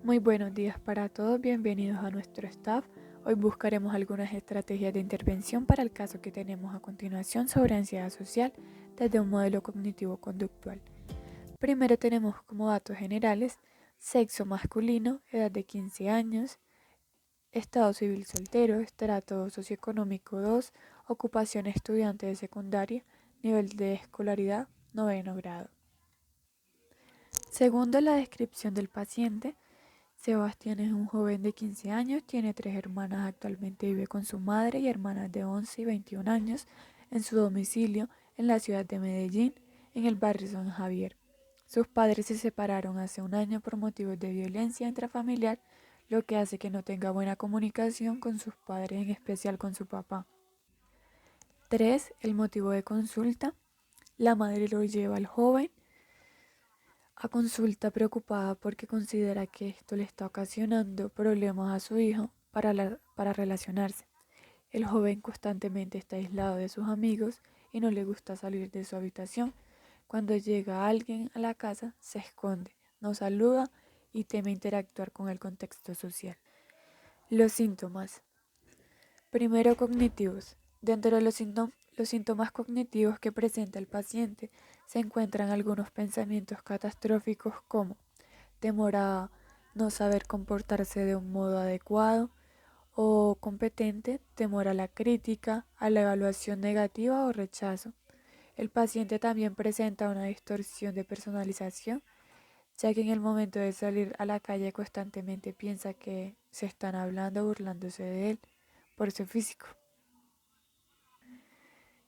Muy buenos días para todos, bienvenidos a nuestro staff. Hoy buscaremos algunas estrategias de intervención para el caso que tenemos a continuación sobre ansiedad social desde un modelo cognitivo-conductual. Primero tenemos como datos generales: sexo masculino, edad de 15 años, estado civil soltero, estrato socioeconómico 2, ocupación estudiante de secundaria, nivel de escolaridad 9º grado. Segundo, la descripción del paciente. Sebastián es un joven de 15 años, tiene 3 hermanas, actualmente vive con su madre y hermanas de 11 y 21 años en su domicilio en la ciudad de Medellín, en el barrio San Javier. Sus padres se separaron hace un año por motivos de violencia intrafamiliar, lo que hace que no tenga buena comunicación con sus padres, en especial con su papá. 3. El motivo de consulta. La madre lo lleva al joven a consulta preocupada porque considera que esto le está ocasionando problemas a su hijo para relacionarse. El joven constantemente está aislado de sus amigos y no le gusta salir de su habitación. Cuando llega alguien a la casa, se esconde, no saluda y teme interactuar con el contexto social. Los síntomas. Primero, cognitivos. Dentro de los síntomas cognitivos que presenta el paciente se encuentran algunos pensamientos catastróficos como temor a no saber comportarse de un modo adecuado o competente, temor a la crítica, a la evaluación negativa o rechazo. El paciente también presenta una distorsión de personalización, ya que en el momento de salir a la calle constantemente piensa que se están hablando o burlándose de él por su físico.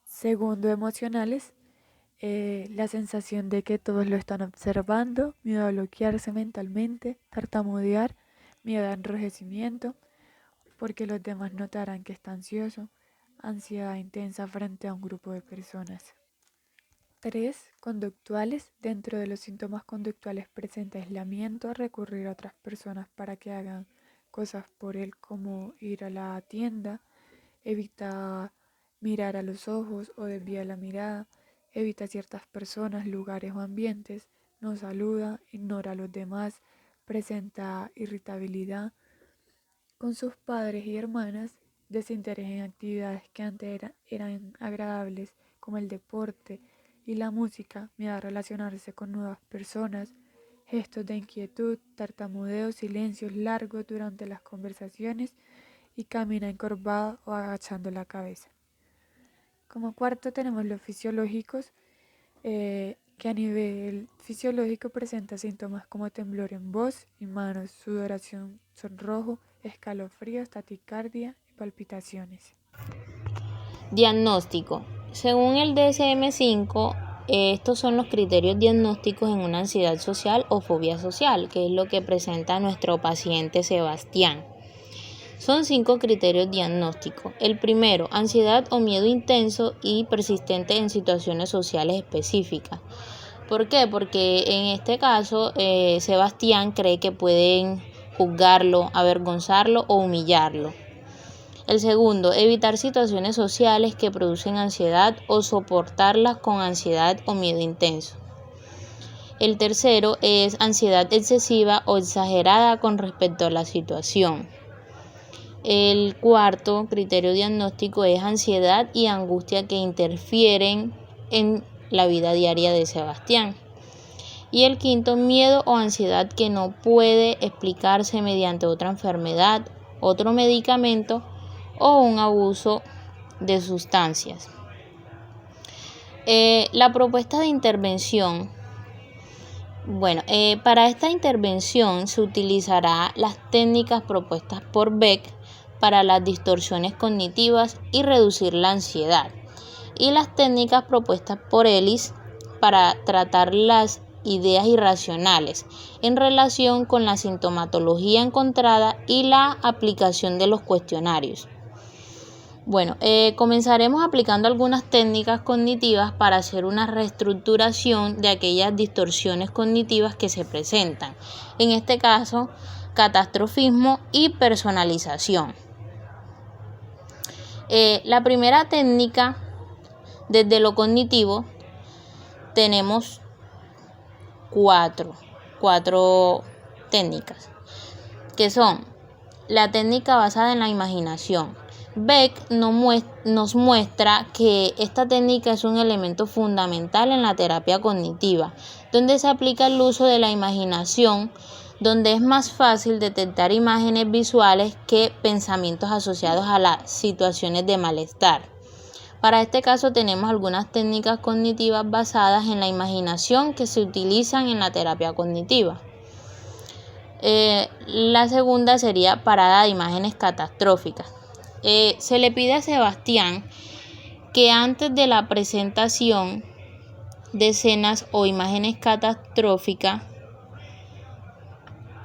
Segundo, emocionales. La sensación de que todos lo están observando, miedo a bloquearse mentalmente, tartamudear, miedo a enrojecimiento, porque los demás notarán que está ansioso, ansiedad intensa frente a un grupo de personas. 3. Conductuales. Dentro de los síntomas conductuales presenta aislamiento, recurrir a otras personas para que hagan cosas por él, como ir a la tienda, evita mirar a los ojos o desvía la mirada, evita ciertas personas, lugares o ambientes, no saluda, ignora a los demás, presenta irritabilidad con sus padres y hermanas, desinterés en actividades que antes eran agradables, como el deporte y la música, miedo a relacionarse con nuevas personas, gestos de inquietud, tartamudeo, silencios largos durante las conversaciones y camina encorvado o agachando la cabeza. Como cuarto tenemos los fisiológicos, que a nivel fisiológico presenta síntomas como temblor en voz y manos, sudoración, sonrojo, escalofríos, taquicardia y palpitaciones. Diagnóstico. Según el DSM-5, estos son los criterios diagnósticos en una ansiedad social o fobia social, que es lo que presenta nuestro paciente Sebastián. Son 5 criterios diagnósticos. El primero, ansiedad o miedo intenso y persistente en situaciones sociales específicas. ¿Por qué? Porque en este caso Sebastián cree que pueden juzgarlo, avergonzarlo o humillarlo. El segundo, evitar situaciones sociales que producen ansiedad o soportarlas con ansiedad o miedo intenso. El tercero es ansiedad excesiva o exagerada con respecto a la situación. El cuarto criterio diagnóstico es ansiedad y angustia que interfieren en la vida diaria de Sebastián. Y el quinto, miedo o ansiedad que no puede explicarse mediante otra enfermedad, otro medicamento o un abuso de sustancias. La propuesta de intervención. Para esta intervención se utilizará las técnicas propuestas por Beck para las distorsiones cognitivas y reducir la ansiedad, y las técnicas propuestas por Ellis para tratar las ideas irracionales en relación con la sintomatología encontrada y la aplicación de los cuestionarios. Comenzaremos aplicando algunas técnicas cognitivas para hacer una reestructuración de aquellas distorsiones cognitivas que se presentan. En este caso, catastrofismo y personalización. La primera técnica, desde lo cognitivo, tenemos cuatro técnicas. que son la técnica basada en la imaginación. Beck nos muestra que esta técnica es un elemento fundamental en la terapia cognitiva, donde se aplica el uso de la imaginación, donde es más fácil detectar imágenes visuales que pensamientos asociados a las situaciones de malestar. Para este caso tenemos algunas técnicas cognitivas basadas en la imaginación que se utilizan en la terapia cognitiva. La segunda sería parada de imágenes catastróficas. Se le pide a Sebastián que antes de la presentación de escenas o imágenes catastróficas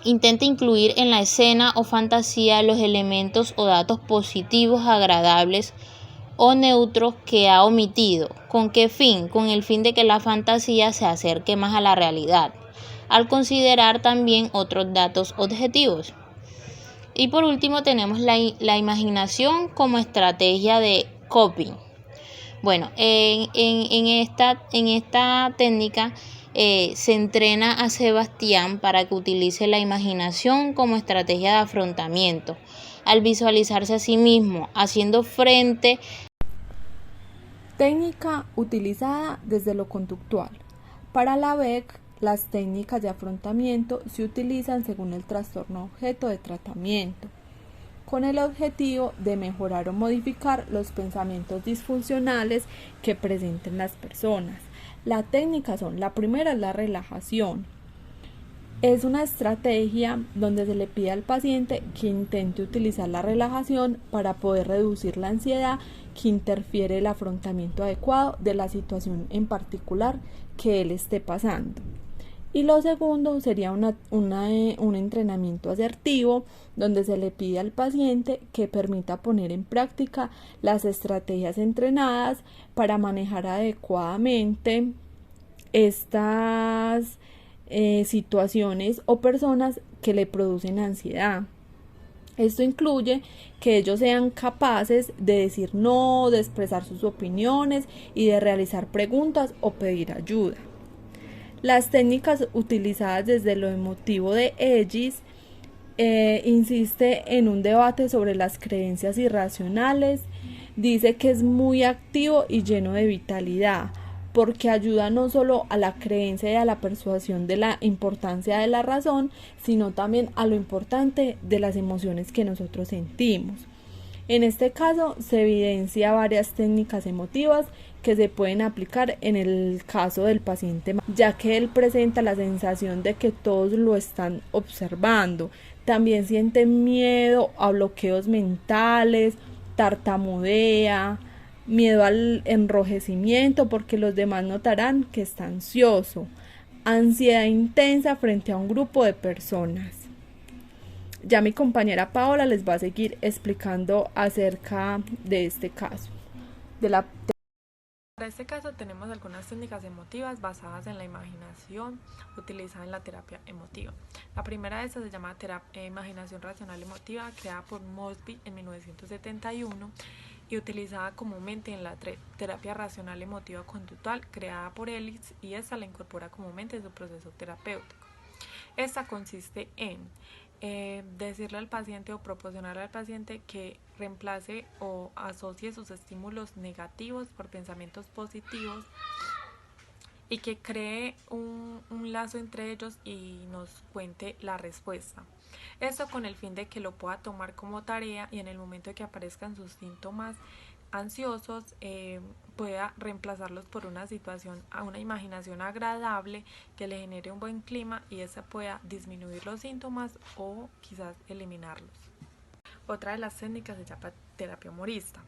intente incluir en la escena o fantasía los elementos o datos positivos, agradables o neutros que ha omitido. ¿Con qué fin? Con el fin de que la fantasía se acerque más a la realidad, al considerar también otros datos objetivos. Y por último tenemos la imaginación como estrategia de coping. Bueno, en esta técnica se entrena a Sebastián para que utilice la imaginación como estrategia de afrontamiento, al visualizarse a sí mismo, haciendo frente. Técnica utilizada desde lo conductual. Para la Beck, las técnicas de afrontamiento se utilizan según el trastorno objeto de tratamiento, con el objetivo de mejorar o modificar los pensamientos disfuncionales que presenten las personas. Las técnicas son: la primera es la relajación. Es una estrategia donde se le pide al paciente que intente utilizar la relajación para poder reducir la ansiedad que interfiere el afrontamiento adecuado de la situación en particular que él esté pasando. Y lo segundo sería un entrenamiento asertivo, donde se le pide al paciente que permita poner en práctica las estrategias entrenadas para manejar adecuadamente estas situaciones o personas que le producen ansiedad. Esto incluye que ellos sean capaces de decir no, de expresar sus opiniones y de realizar preguntas o pedir ayuda. Las técnicas utilizadas desde lo emotivo de Ellis insiste en un debate sobre las creencias irracionales. Dice que es muy activo y lleno de vitalidad, porque ayuda no solo a la creencia y a la persuasión de la importancia de la razón, sino también a lo importante de las emociones que nosotros sentimos. En este caso se evidencia varias técnicas emotivas que se pueden aplicar en el caso del paciente, ya que él presenta la sensación de que todos lo están observando. También siente miedo a bloqueos mentales, tartamudea, miedo al enrojecimiento porque los demás notarán que está ansioso, ansiedad intensa frente a un grupo de personas. Ya mi compañera Paola les va a seguir explicando acerca de este caso. Para este caso tenemos algunas técnicas emotivas basadas en la imaginación utilizada en la terapia emotiva. La primera de estas se llama imaginación racional emotiva, creada por Mosby en 1971 y utilizada comúnmente en la terapia racional emotiva conductual, creada por Ellis, y esta la incorpora comúnmente en su proceso terapéutico. Esta consiste en decirle al paciente o proporcionarle al paciente que reemplace o asocie sus estímulos negativos por pensamientos positivos y que cree un lazo entre ellos y nos cuente la respuesta. Esto con el fin de que lo pueda tomar como tarea y en el momento de que aparezcan sus síntomas ansiosos pueda reemplazarlos por una situación, a una imaginación agradable que le genere un buen clima y esa pueda disminuir los síntomas o quizás eliminarlos. Otra de las técnicas se llama terapia humorista.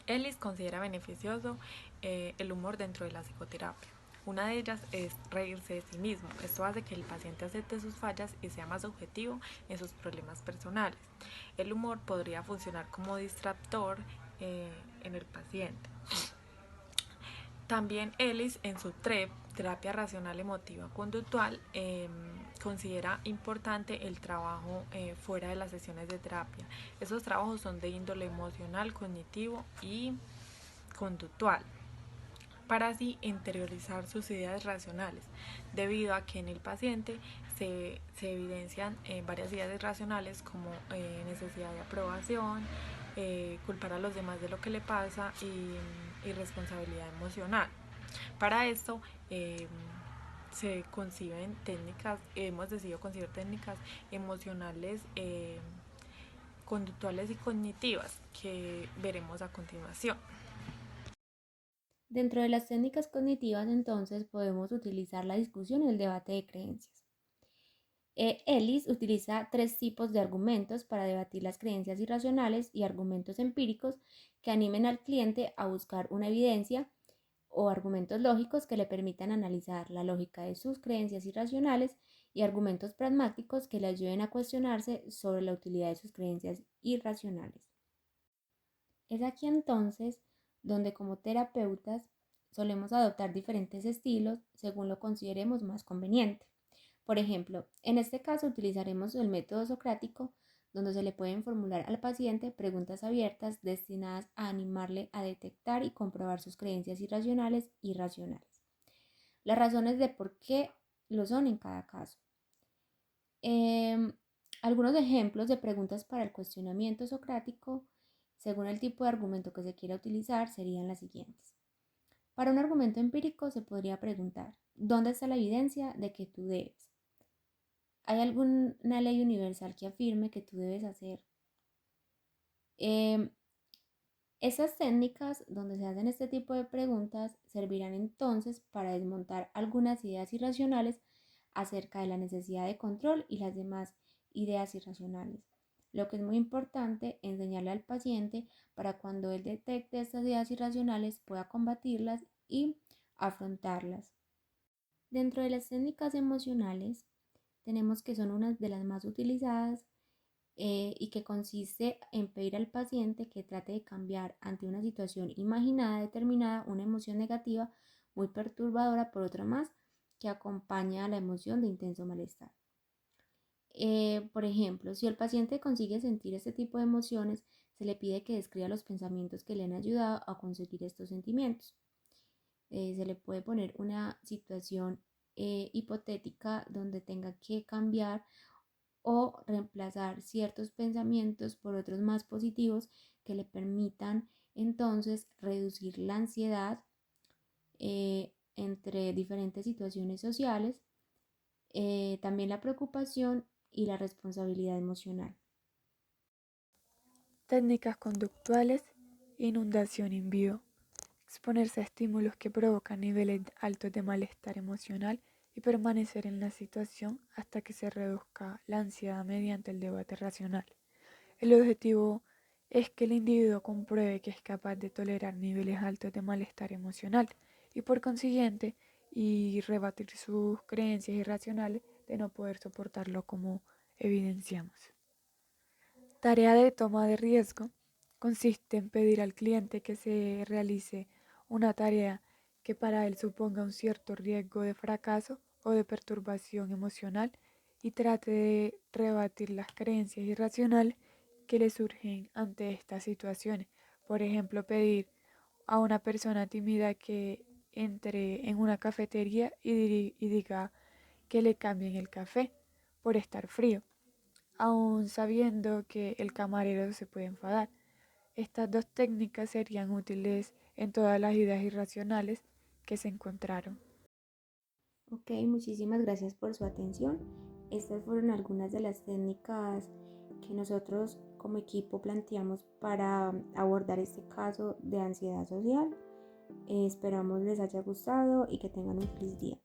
Ellis considera beneficioso el humor dentro de la psicoterapia. Una de ellas es reírse de sí mismo. Esto hace que el paciente acepte sus fallas y sea más objetivo en sus problemas personales. El humor podría funcionar como distractor en el paciente. También Ellis en su TREP, terapia racional emotiva conductual, considera importante el trabajo fuera de las sesiones de terapia. Esos trabajos son de índole emocional, cognitivo y conductual, para así interiorizar sus ideas racionales, debido a que en el paciente se evidencian varias ideas irracionales como necesidad de aprobación, culpar a los demás de lo que le pasa y responsabilidad emocional. Para esto se conciben técnicas, hemos decidido concebir técnicas emocionales, conductuales y cognitivas que veremos a continuación. Dentro de las técnicas cognitivas, entonces, podemos utilizar la discusión y el debate de creencias. Ellis utiliza 3 tipos de argumentos para debatir las creencias irracionales y argumentos empíricos que animen al cliente a buscar una evidencia o argumentos lógicos que le permitan analizar la lógica de sus creencias irracionales y argumentos pragmáticos que le ayuden a cuestionarse sobre la utilidad de sus creencias irracionales. Es aquí entonces donde como terapeutas solemos adoptar diferentes estilos según lo consideremos más conveniente. Por ejemplo, en este caso utilizaremos el método socrático, donde se le pueden formular al paciente preguntas abiertas destinadas a animarle a detectar y comprobar sus creencias irracionales y racionales. Las razones de por qué lo son en cada caso. Algunos ejemplos de preguntas para el cuestionamiento socrático, según el tipo de argumento que se quiera utilizar, serían las siguientes. Para un argumento empírico se podría preguntar, ¿dónde está la evidencia de que tú debes? ¿Hay alguna ley universal que afirme que tú debes hacer? Esas técnicas donde se hacen este tipo de preguntas servirán entonces para desmontar algunas ideas irracionales acerca de la necesidad de control y las demás ideas irracionales. Lo que es muy importante enseñarle al paciente para cuando él detecte estas ideas irracionales pueda combatirlas y afrontarlas. Dentro de las técnicas emocionales tenemos que son unas de las más utilizadas y que consiste en pedir al paciente que trate de cambiar ante una situación imaginada determinada una emoción negativa muy perturbadora por otra más que acompaña a la emoción de intenso malestar. Por ejemplo, si el paciente consigue sentir este tipo de emociones, se le pide que describa los pensamientos que le han ayudado a conseguir estos sentimientos. Se le puede poner una situación hipotética donde tenga que cambiar o reemplazar ciertos pensamientos por otros más positivos que le permitan entonces reducir la ansiedad entre diferentes situaciones sociales, también la preocupación y la responsabilidad emocional. Técnicas conductuales, inundación in vivo, exponerse a estímulos que provocan niveles altos de malestar emocional y permanecer en la situación hasta que se reduzca la ansiedad mediante el debate racional. El objetivo es que el individuo compruebe que es capaz de tolerar niveles altos de malestar emocional y por consiguiente y rebatir sus creencias irracionales de no poder soportarlo como evidenciamos. Tarea de toma de riesgo consiste en pedir al cliente que se realice una tarea que para él suponga un cierto riesgo de fracaso o de perturbación emocional y trate de rebatir las creencias irracionales que le surgen ante estas situaciones. Por ejemplo, pedir a una persona tímida que entre en una cafetería y diga que le cambien el café por estar frío, aun sabiendo que el camarero se puede enfadar. Estas 2 técnicas serían útiles en todas las ideas irracionales que se encontraron. Ok, muchísimas gracias por su atención. Estas fueron algunas de las técnicas que nosotros como equipo planteamos para abordar este caso de ansiedad social. Esperamos les haya gustado y que tengan un feliz día.